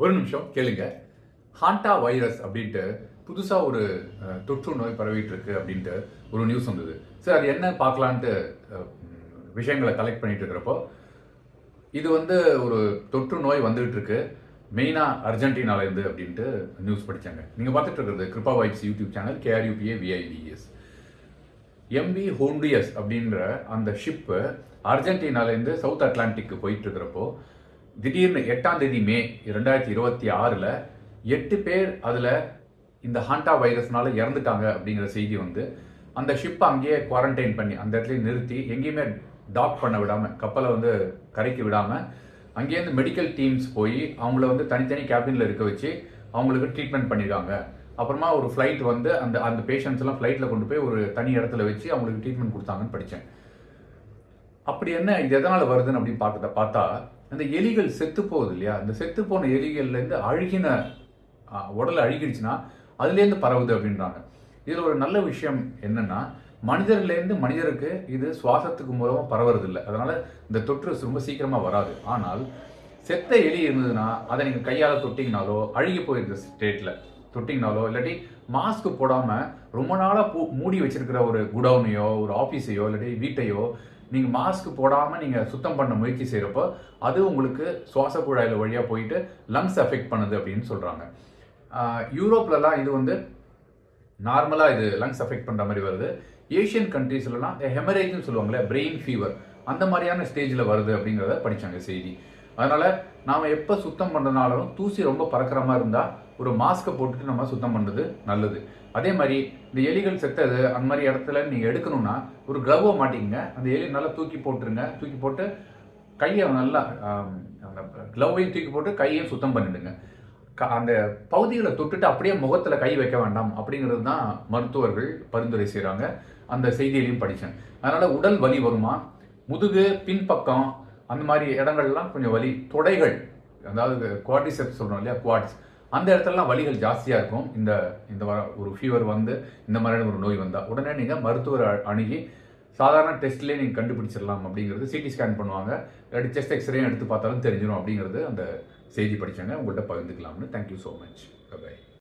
ஒரு நிமிஷம் கேளுங்க. ஹாண்டா வைரஸ் அப்படின்ட்டு புதுசாக ஒரு தொற்று நோய் பரவிட்டு இருக்கு அப்படின்ட்டு ஒரு நியூஸ் வந்தது. சரி, அது என்ன பார்க்கலான்ட்டு விஷயங்களை கலெக்ட் பண்ணிட்டு இருக்கிறப்போ இது ஒரு தொற்று நோய் வந்துகிட்டு இருக்கு, மெயினாக அர்ஜென்டினாலேருந்து அப்படின்ட்டு நியூஸ் படித்தாங்க. நீங்கள் பார்த்துட்டு இருக்கிறது Krupa vibes YouTube channel, KRUPAVIBES. MV Hondius அப்படின்ற அந்த ஷிப்பு அர்ஜென்டினாலேருந்து சவுத் அட்லாண்டிக்கு போயிட்டு இருக்கிறப்போ திடீர்னு 8ஆம் தேதி மே 2026 8 பேர் அதில் இந்த ஹாண்டா வைரஸ்னால இறந்துட்டாங்க அப்படிங்கிற செய்தி அந்த ஷிப்பை அங்கேயே குவாரண்டைன் பண்ணி அந்த இடத்துல நிறுத்தி எங்கேயுமே டாக் பண்ண விடாமல், கப்பலை கரைக்கு விடாமல் அங்கேருந்து மெடிக்கல் டீம்ஸ் போய் அவங்கள தனித்தனி கேபினில் இருக்க வச்சு அவங்களுக்கு ட்ரீட்மெண்ட் பண்ணியிருக்காங்க. அப்புறமா ஒரு ஃப்ளைட் அந்த அந்த பேஷண்ட்ஸ் எல்லாம் ஃப்ளைட்டில் கொண்டு போய் ஒரு தனி இடத்துல வச்சு அவங்களுக்கு ட்ரீட்மெண்ட் கொடுத்தாங்கன்னு படித்தேன். அப்படி என்ன இது எதனால் வருதுன்னு அப்படின்னு பார்த்தா அந்த எலிகள் செத்து போகுது இல்லையா, அந்த செத்து போன எலிகள்லேருந்து அழுகின உடல் அழுகிடுச்சுன்னா அதுலேருந்து பரவுது அப்படின்றாங்க. இதில் ஒரு நல்ல விஷயம் என்னன்னா, மனிதர்லேருந்து மனிதருக்கு இது சுவாசத்துக்கு மூலமாக பரவுறது இல்லை. அதனால இந்த தொற்று ரொம்ப சீக்கிரமாக வராது. ஆனால் செத்த எலி இருந்ததுன்னா அதை நீங்கள் கையால் தொட்டிங்கனாலோ, அழுகி போயிருந்த ஸ்டேட்டில் தொட்டிங்கனாலோ, இல்லாட்டி மாஸ்க் போடாமல் ரொம்ப நாளாக மூடி வச்சிருக்கிற ஒரு குடவுனையோ ஒரு ஆஃபீஸையோ இல்லாட்டி வீட்டையோ நீங்கள் மாஸ்க் போடாமல் நீங்கள் சுத்தம் பண்ண முயற்சி செய்கிறப்போ அது உங்களுக்கு சுவாச குழாயில் வழியாக போயிட்டு லங்ஸ் அஃபெக்ட் பண்ணுது அப்படின்னு சொல்கிறாங்க. யூரோப்லலாம் இது நார்மலாக இது லங்ஸ் அஃபெக்ட் பண்ணுற மாதிரி வருது. ஏஷியன் கண்ட்ரீஸ்லாம் ஹெமரேஜ்னு சொல்லுவாங்களே, பிரெயின் ஃபீவர், அந்த மாதிரியான ஸ்டேஜில் வருது அப்படிங்கிறத படித்தாங்க செய்தி. அதனால் நாம் எப்போ சுத்தம் பண்ணுறதுனாலும் தூசி ரொம்ப பறக்கிற மாதிரி இருந்தால் ஒரு மாஸ்க்கை போட்டுட்டு நம்ம சுத்தம் பண்ணுறது நல்லது. அதே மாதிரி இந்த எலிகள் செத்தது அந்த மாதிரி இடத்துல நீங்கள் எடுக்கணும்னா ஒரு க்ளவ்வை மாட்டிக்கங்க. அந்த எலி நல்லா தூக்கி போட்டுருங்க. தூக்கி போட்டு கையை நல்லா அந்த க்ளவ்வையும் தூக்கி போட்டு கையையும் சுத்தம் பண்ணிடுங்க. அந்த பகுதிகளை தொட்டுட்டு அப்படியே முகத்தில் கை வைக்க வேண்டாம் அப்படிங்கிறது தான் மருத்துவர்கள் பரிந்துரை செய்கிறாங்க. அந்த செய்தியிலையும் படித்தேன். அதனால் உடல் வலி வருமா, முதுகு பின்பக்கம் அந்த மாதிரி இடங்கள்லாம் கொஞ்சம் வலி, தொடைகள், அதாவது குவாட்ரிசெப்ஸ் சொல்கிறோம் இல்லையா, குவாட்ஸ், அந்த இடத்துலலாம் வலிகள் ஜாஸ்தியாக இருக்கும். இந்த ஒரு ஃபீவர் இந்த மாதிரியான ஒரு நோய் வந்தால் உடனே நீங்கள் மருத்துவர் அணுகி சாதாரண டெஸ்ட்லேயே நீங்கள் கண்டுபிடிச்சிடலாம் அப்படிங்கிறது. சிடி ஸ்கேன் பண்ணுவாங்க, இல்லாட்டி செஸ்ட் எக்ஸ்ரேயும் எடுத்து பார்த்தாலும் தெரிஞ்சிடும் அப்படிங்கிறது அந்த செய்தி படித்தாங்க. உங்கள்கிட்ட பகிர்ந்துக்கலாம்னு. Thank you so much. பை.